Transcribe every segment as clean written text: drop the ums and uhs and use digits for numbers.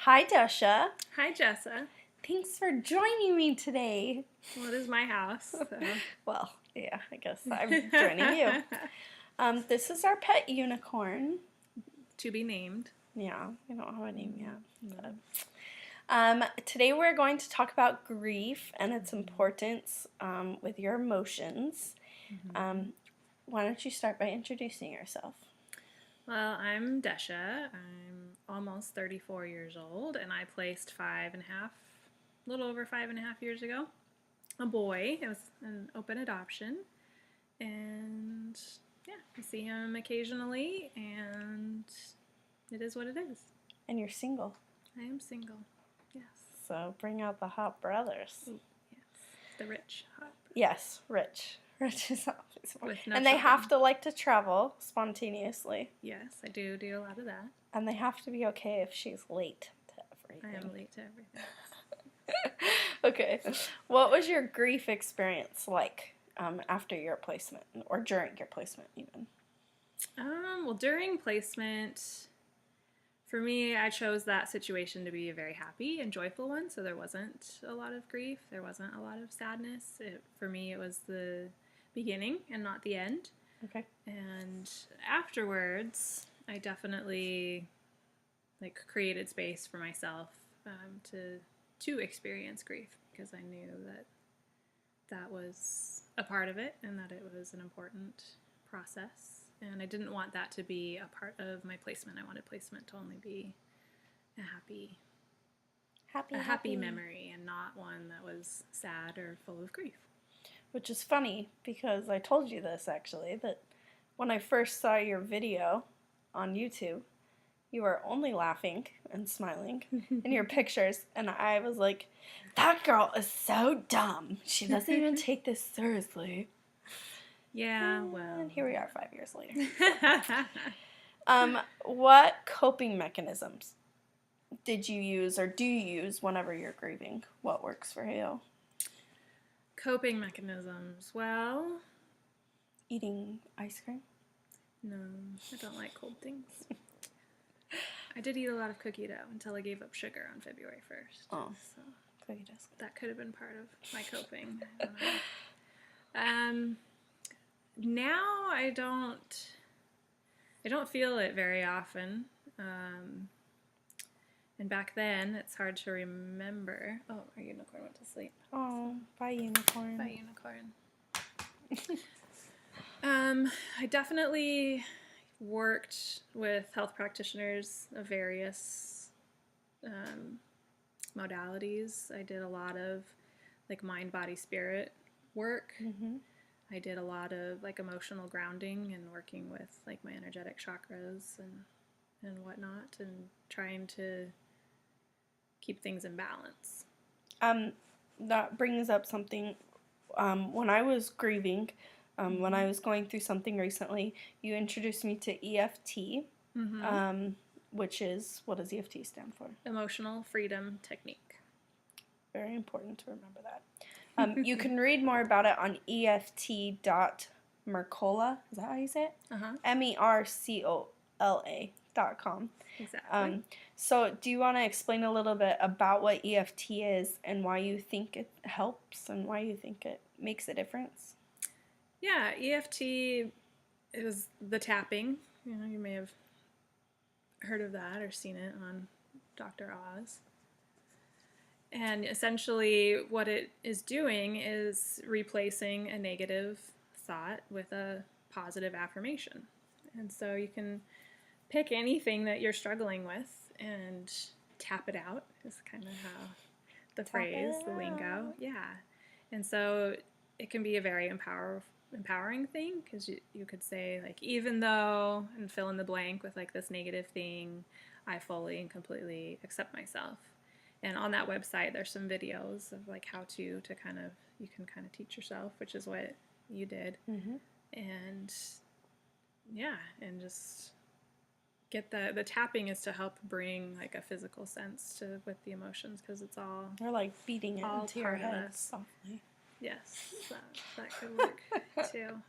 Hi, Desha. Hi, Jessa. Thanks for joining me today. Well, it is my house. So. Well, yeah, I guess I'm joining you. This is our pet unicorn. To be named. Yeah, we don't have a name yet. No. But, today we're going to talk about grief and its importance with your emotions. Why don't you start by introducing yourself? Well, I'm Desha. I'm almost 34 years old, and I placed a little over 5.5 years ago, a boy. It was an open adoption, and yeah, I see him occasionally, and it is what it is. And you're single. I am single, yes. So bring out the hot brothers. Ooh, yes, the rich hot. Yes, rich. Rich is always more. With no and they children. have to like to travel spontaneously. Yes, I do a lot of that. And they have to be okay if she's late to everything. I am late to everything. Okay. What was your grief experience like after your placement or during your placement even? Well, during placement, for me, I chose that situation to be a very happy and joyful one. So there wasn't a lot of grief. There wasn't a lot of sadness. For me, it was the beginning and not the end. Okay. And afterwards, I definitely created space for myself to experience grief, because I knew that was a part of it and that it was an important process. And I didn't want that to be a part of my placement. I wanted placement to only be a happy memory and not one that was sad or full of grief. Which is funny, because I told you this actually, that when I first saw your video on YouTube, you were only laughing and smiling in your pictures, and I was like, that girl is so dumb. She doesn't even take this seriously. Yeah, well. And here we are 5 years later. What coping mechanisms did you use or do you use whenever you're grieving? What works for you? Coping mechanisms. Well, Eating ice cream? No, I don't like cold things. I did eat a lot of cookie dough until I gave up sugar on February 1st. Oh, so cookie dough. That could have been part of my coping. Now I don't feel it very often. And back then, it's hard to remember. Oh, our unicorn went to sleep. Oh, bye unicorn. Bye unicorn. I definitely worked with health practitioners of various modalities. I did a lot of mind, body, spirit work. Mm-hmm. I did a lot of emotional grounding and working with my energetic chakras and whatnot, and trying to keep things in balance. That brings up something. When I was grieving, when I was going through something recently, you introduced me to EFT, which is, what does EFT stand for? Emotional Freedom Technique. Very important to remember that. You can read more about it on eft.mercola. Is that how you say it? MERCOLA.com. Exactly. So do you want to explain a little bit about what EFT is and why you think it helps and why you think it makes a difference? Yeah, EFT is the tapping. You may have heard of that or seen it on Dr. Oz. And essentially what it is doing is replacing a negative thought with a positive affirmation. And so you can pick anything that you're struggling with and tap it out, is kind of how the phrase, the lingo. Yeah. And so it can be a very empowering thing, because you could say, even though, and fill in the blank with this negative thing, I fully and completely accept myself. And on that website, there's some videos of how you can kind of teach yourself, which is what you did. Mm-hmm. And yeah, and just get the tapping is to help bring a physical sense with the emotions, because it's all, or beating it all into your head softly. Yes, that could work too.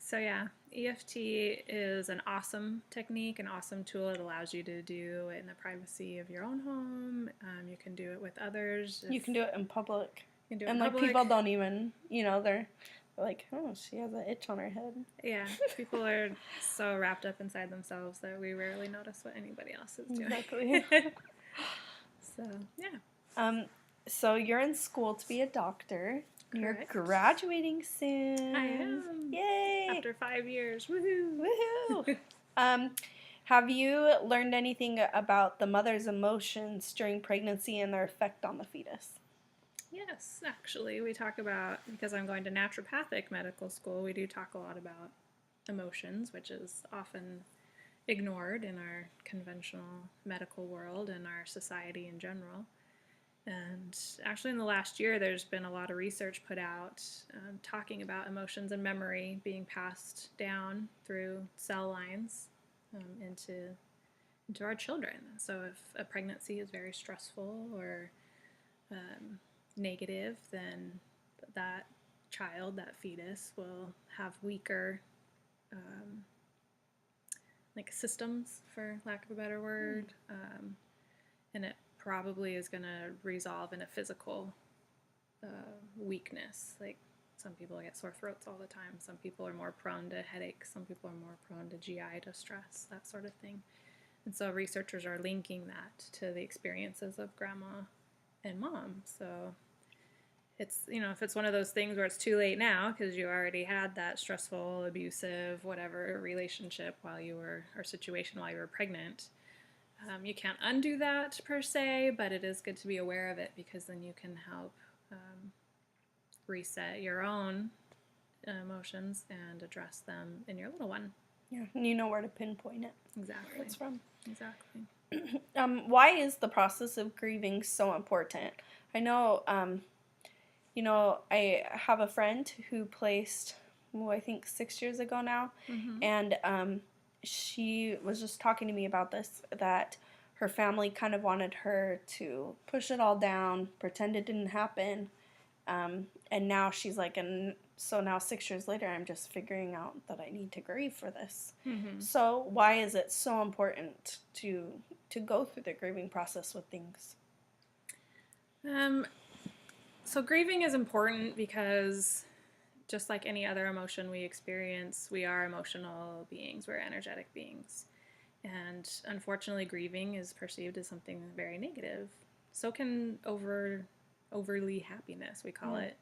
So yeah, EFT is an awesome technique, an awesome tool. It allows you to do it in the privacy of your own home. You can do it with others. You can do it in public. You can do it And in like public. people don't even, they're like, oh, she has an itch on her head. Yeah, people are so wrapped up inside themselves that we rarely notice what anybody else is doing. Exactly. So yeah. So you're in school to be a doctor. Correct. You're graduating soon. I am. Yay! After 5 years. Woohoo! Woohoo! Have you learned anything about the mother's emotions during pregnancy and their effect on the fetus? Yes, actually, we talk about, because I'm going to naturopathic medical school, we do talk a lot about emotions, which is often ignored in our conventional medical world and our society in general. And actually, in the last year, there's been a lot of research put out talking about emotions and memory being passed down through cell lines into our children. So if a pregnancy is very stressful or negative, then that child, that fetus, will have weaker like systems, for lack of a better word, and it probably is going to resolve in a physical weakness. Like some people get sore throats all the time. Some people are more prone to headaches. Some people are more prone to GI distress, that sort of thing. And so researchers are linking that to the experiences of grandma and mom. So it's, if it's one of those things where it's too late now because you already had that stressful, abusive, whatever relationship or situation while you were pregnant, you can't undo that per se, but it is good to be aware of it because then you can help reset your own emotions and address them in your little one. Yeah, and you know where to pinpoint it. Exactly. Where it's from. Exactly. Why is the process of grieving so important? I know, I have a friend who placed, I think 6 years ago now, and she was just talking to me about this, that her family kind of wanted her to push it all down, pretend it didn't happen, and now she's like, so now 6 years later, I'm just figuring out that I need to grieve for this. So why is it so important to go through the grieving process with things? So grieving is important because just like any other emotion we experience, we are emotional beings, we're energetic beings. And unfortunately, grieving is perceived as something very negative. So can overly happiness. We call it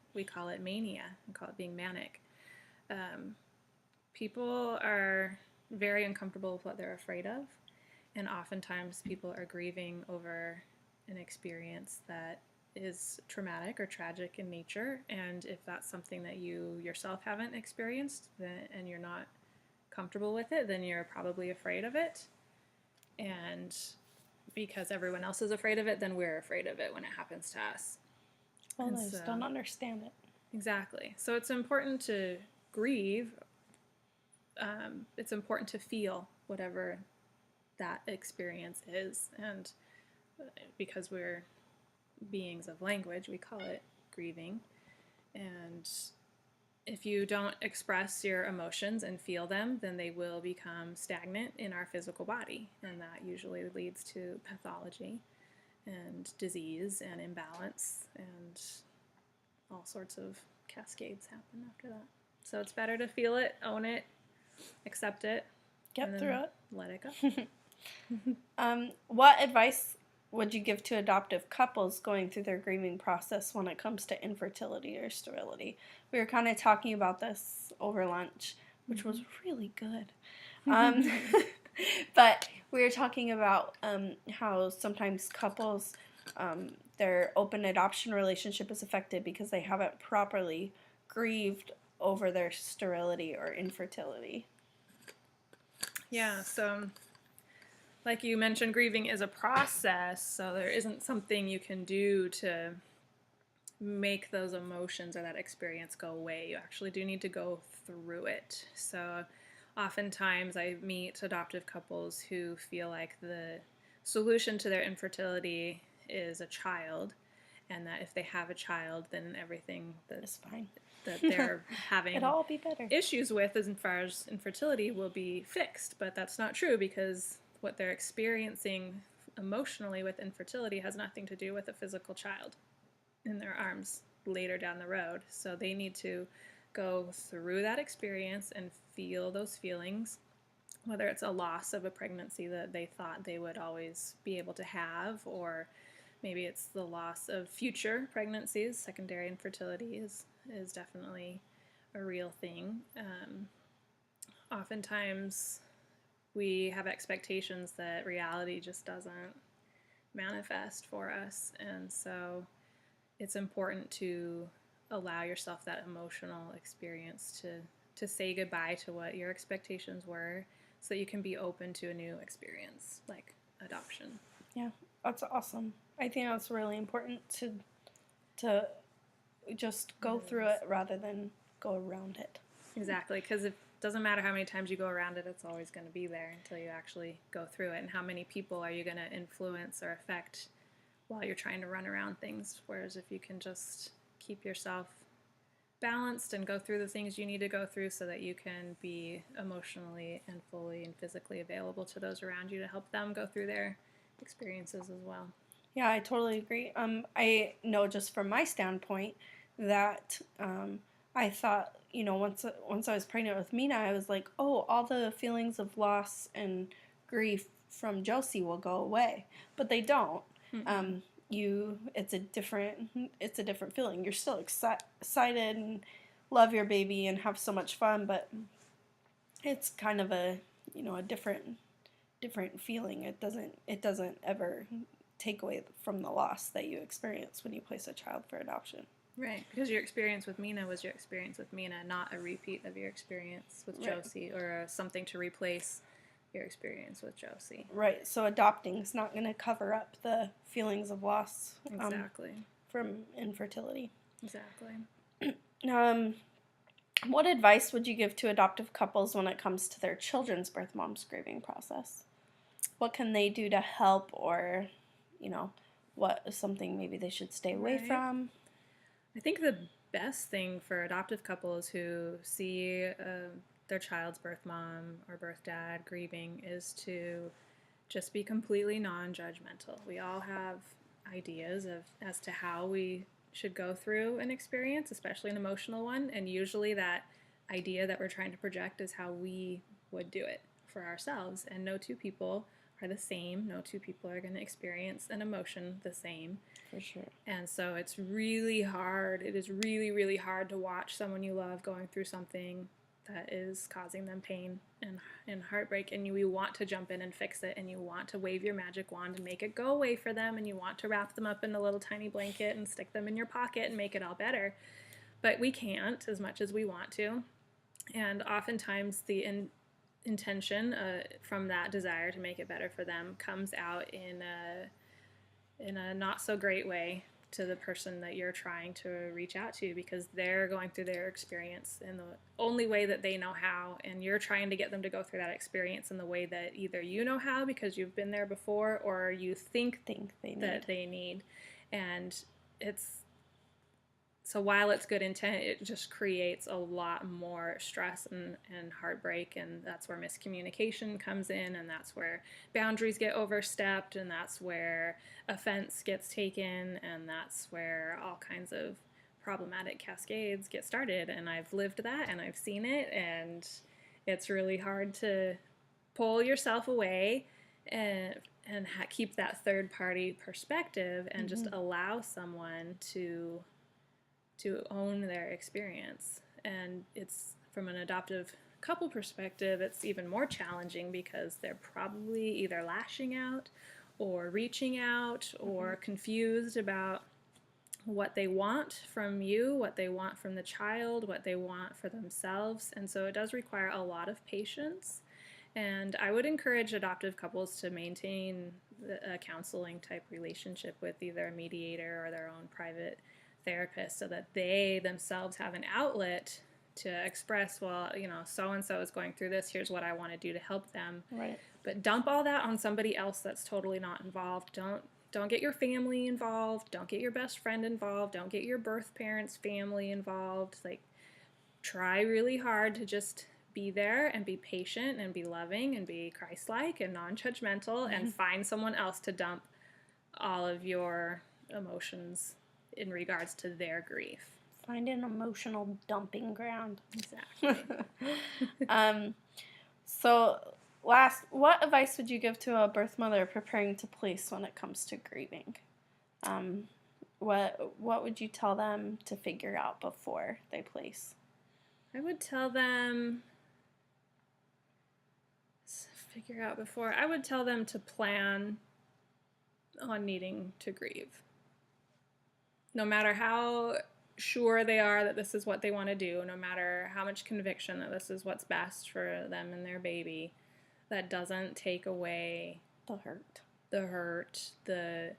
mania. We call it being manic. People are very uncomfortable with what they're afraid of, and oftentimes people are grieving over an experience that is traumatic or tragic in nature. And if that's something that you yourself haven't experienced, and you're not comfortable with it, then you're probably afraid of it. And because everyone else is afraid of it, then we're afraid of it when it happens to us. Well, I just don't understand it. Exactly. So it's important to grieve. It's important to feel whatever that experience is. And because we're beings of language, we call it grieving. And if you don't express your emotions and feel them, then they will become stagnant in our physical body. And that usually leads to pathology and disease and imbalance, and all sorts of cascades happen after that. So it's better to feel it, own it, accept it, Get through it. Let it go. What advice would you give to adoptive couples going through their grieving process when it comes to infertility or sterility? We were kind of talking about this over lunch, which was really good. But we were talking about how sometimes couples, their open adoption relationship is affected because they haven't properly grieved over their sterility or infertility. Yeah, so like you mentioned, grieving is a process, so there isn't something you can do to make those emotions or that experience go away. You actually do need to go through it. So oftentimes I meet adoptive couples who feel like the solution to their infertility is a child, and that if they have a child, then everything It's fine. that they're having It'll all be better. issues with as far as infertility will be fixed. But that's not true, because what they're experiencing emotionally with infertility has nothing to do with a physical child in their arms later down the road. So they need to go through that experience and feel those feelings, whether it's a loss of a pregnancy that they thought they would always be able to have, or maybe it's the loss of future pregnancies. Secondary infertility is definitely a real thing. Oftentimes we have expectations that reality just doesn't manifest for us, and so it's important to allow yourself that emotional experience to say goodbye to what your expectations were, so that you can be open to a new experience like adoption. Yeah, that's awesome. I think that's really important to just go through it rather than go around it. Exactly, because it doesn't matter how many times you go around it, it's always going to be there until you actually go through it. And how many people are you going to influence or affect while you're trying to run around things? Whereas if you can just keep yourself balanced and go through the things you need to go through, so that you can be emotionally and fully and physically available to those around you to help them go through their experiences as well. Yeah, I totally agree. I know just from my standpoint that I thought, once I was pregnant with Mina, I was like, oh, all the feelings of loss and grief from Josie will go away, but they don't. Mm-hmm. It's a different feeling. You're still excited and love your baby and have so much fun, but it's kind of a different feeling. It doesn't ever take away from the loss that you experience when you place a child for adoption. Right, because your experience with Mina was your experience with Mina, not a repeat of your experience with Josie, or something to replace your experience with Josie. Right, so adopting is not going to cover up the feelings of loss from infertility. Exactly. What advice would you give to adoptive couples when it comes to their children's birth mom's grieving process? What can they do to help, or, what is something maybe they should stay away from? I think the best thing for adoptive couples who see their child's birth mom or birth dad grieving is to just be completely non-judgmental. We all have ideas as to how we should go through an experience, especially an emotional one, and usually that idea that we're trying to project is how we would do it for ourselves, and no two people are the same. No two people are going to experience an emotion the same. For sure. And so it's really hard. It is really, really hard to watch someone you love going through something that is causing them pain and heartbreak, and you want to jump in and fix it, and you want to wave your magic wand and make it go away for them, and you want to wrap them up in a little tiny blanket and stick them in your pocket and make it all better. But we can't as much as we want to. And oftentimes the intention from that desire to make it better for them comes out in a not so great way to the person that you're trying to reach out to, because they're going through their experience in the only way that they know how, and you're trying to get them to go through that experience in the way that either you know how because you've been there before, or you think they need. And so while it's good intent, it just creates a lot more stress and heartbreak, and that's where miscommunication comes in, and that's where boundaries get overstepped, and that's where offense gets taken, and that's where all kinds of problematic cascades get started. And I've lived that, and I've seen it, and it's really hard to pull yourself away and keep that third-party perspective and just allow someone to own their experience. And it's, from an adoptive couple perspective, it's even more challenging because they're probably either lashing out or reaching out or confused about what they want from you, what they want from the child, what they want for themselves. And so it does require a lot of patience. And I would encourage adoptive couples to maintain a counseling type relationship with either a mediator or their own private therapist, so that they themselves have an outlet to express, well, so-and-so is going through this, here's what I want to do to help them. Right. But dump all that on somebody else that's totally not involved. Don't don't get your family involved. Don't get your best friend involved. Don't get your birth parents' family involved. Like, try really hard to just be there and be patient and be loving and be Christ-like and non-judgmental and find someone else to dump all of your emotions in regards to their grief. Find an emotional dumping ground. Exactly. So, what advice would you give to a birth mother preparing to place when it comes to grieving? What would you tell them to figure out before they place? I would tell them to plan on needing to grieve. No matter how sure they are that this is what they want to do, no matter how much conviction that this is what's best for them and their baby, that doesn't take away the hurt, that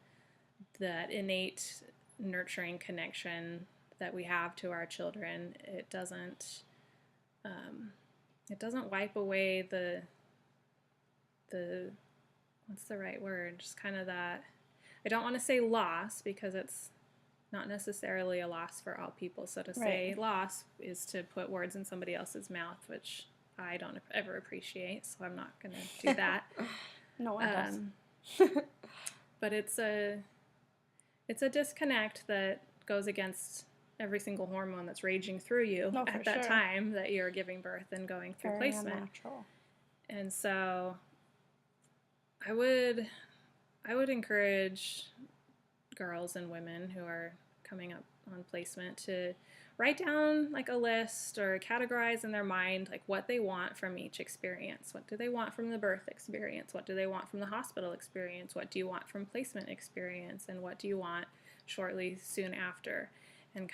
innate nurturing connection that we have to our children. It doesn't wipe away the what's the right word? Just kind of that, I don't want to say loss, because it's not necessarily a loss for all people. So to say loss is to put words in somebody else's mouth, which I don't ever appreciate, so I'm not going to do that. No one does. But it's a disconnect that goes against every single hormone that's raging through you at that time that you're giving birth and going through placement. Unnatural. And so I would encourage girls and women who are coming up on placement to write down like a list or categorize in their mind like what they want from each experience. What do they want from the birth experience? What do they want from the hospital experience? What do you want from placement experience? And what do you want shortly soon after? And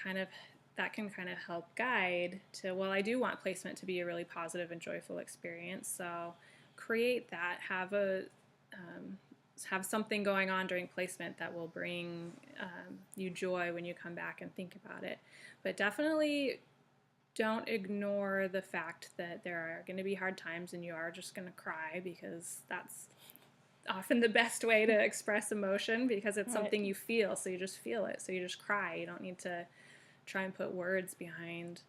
that can kind of help guide to, well, I do want placement to be a really positive and joyful experience, so create that, have something going on during placement that will bring you joy when you come back and think about it. But definitely don't ignore the fact that there are going to be hard times and you are just going to cry, because that's often the best way to express emotion, because it's something you feel, so you just feel it, so you just cry. You don't need to try and put words behind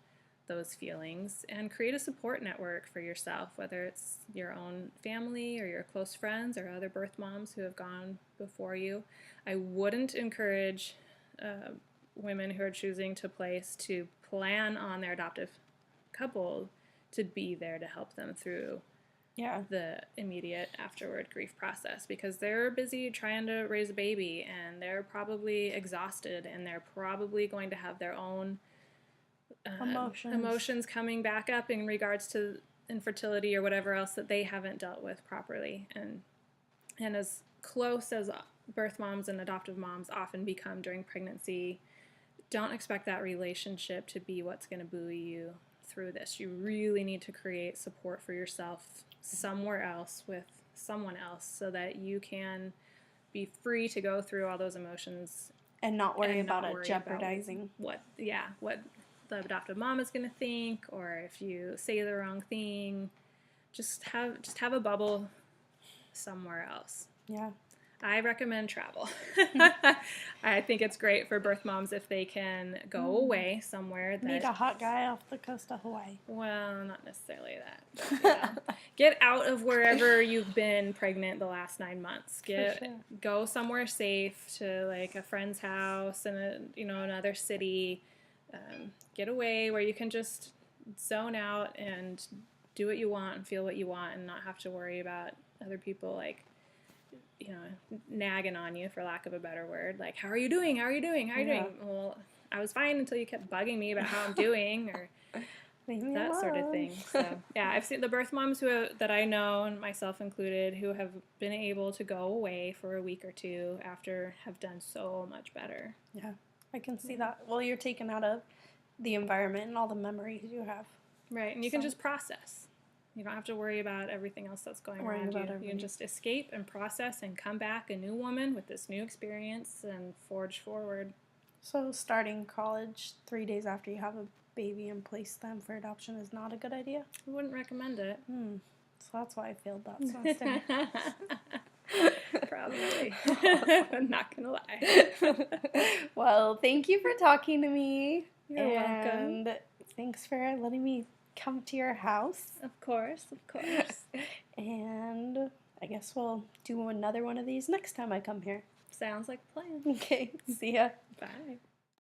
those feelings, and create a support network for yourself, whether it's your own family or your close friends or other birth moms who have gone before you. I wouldn't encourage women who are choosing to place to plan on their adoptive couple to be there to help them through the immediate afterward grief process, because they're busy trying to raise a baby and they're probably exhausted and they're probably going to have their own emotions coming back up in regards to infertility or whatever else that they haven't dealt with properly. And as close as birth moms and adoptive moms often become during pregnancy, don't expect that relationship to be what's going to buoy you through this. You really need to create support for yourself somewhere else with someone else, so that you can be free to go through all those emotions and not worry about it jeopardizing what the adoptive mom is going to think, or if you say the wrong thing. Just have a bubble somewhere else. Yeah. I recommend travel. I think it's great for birth moms if they can go away somewhere. Meet a hot guy off the coast of Hawaii. Well, not necessarily that. But, get out of wherever you've been pregnant the last 9 months. Go somewhere safe, to like a friend's house in another city. Get away where you can just zone out and do what you want and feel what you want, and not have to worry about other people nagging on you, for lack of a better word. Like, how are you doing? How are you doing? How are you doing? Well, I was fine until you kept bugging me about how I'm doing, or that sort of thing. So, yeah, I've seen the birth moms that I know, and myself included, who have been able to go away for a week or two after, have done so much better. Yeah, I can see that. Well, you're taken out of the environment and all the memories you have. Right, and you can just process. You don't have to worry about everything else that's going around you. You can just escape and process and come back a new woman with this new experience and forge forward. So starting college 3 days after you have a baby and place them for adoption is not a good idea? I wouldn't recommend it. So that's why I failed that semester. probably. I'm not gonna lie. Well, thank you for talking to me. You're welcome. And thanks for letting me come to your house. Of course, of course. And I guess we'll do another one of these next time I come here. Sounds like a plan. Okay, see ya. Bye.